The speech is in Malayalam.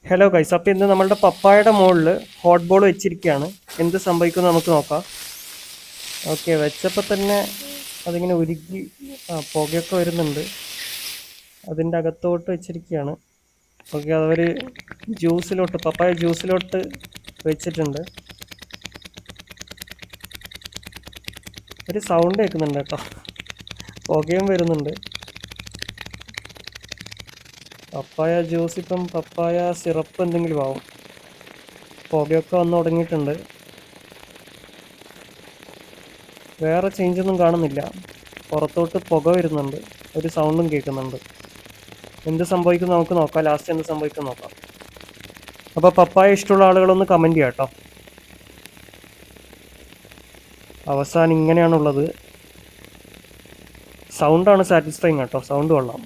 ഹലോ ഗൈസ്, അപ്പോൾ ഇന്ന് നമ്മളുടെ പപ്പായയുടെ മുകളിൽ ഹോട്ട് ബോൾ വെച്ചിരിക്കുകയാണ്. എന്ത് സംഭവിക്കുമെന്ന് നമുക്ക് നോക്കാം. ഓക്കെ, വെച്ചപ്പോൾ തന്നെ അതിങ്ങനെ ഉരുക്കി പുകയൊക്കെ വരുന്നുണ്ട്. അതിൻ്റെ അകത്തോട്ട് വെച്ചിരിക്കുകയാണ്. ഓക്കെ, അതവർ പപ്പായ ജ്യൂസിലോട്ട് വെച്ചിട്ടുണ്ട്. ഒരു സൗണ്ട് കേൾക്കുന്നുണ്ട് കേട്ടോ, പുകയും വരുന്നുണ്ട്. പപ്പായ ജ്യൂസ് ഇപ്പം പപ്പായ സിറപ്പ് എന്തെങ്കിലും ആവും. പുകയൊക്കെ വന്ന് തുടങ്ങിയിട്ടുണ്ട്. വേറെ ചേഞ്ചൊന്നും കാണുന്നില്ല. പുറത്തോട്ട് പുക വരുന്നുണ്ട്, ഒരു സൗണ്ടും കേൾക്കുന്നുണ്ട്. എന്ത് സംഭവിക്കും നമുക്ക് നോക്കാം. ലാസ്റ്റ് എന്ത് സംഭവിക്കും നോക്കാം. അപ്പോൾ പപ്പായ ഇഷ്ടമുള്ള ആളുകളൊന്ന് കമൻറ്റ് ചെയ്യാം കേട്ടോ. അവസാനം ഇങ്ങനെയാണുള്ളത്. സൗണ്ടാണ് സാറ്റിസ്ഫൈങ് കേട്ടോ, സൗണ്ട് കൊള്ളാം.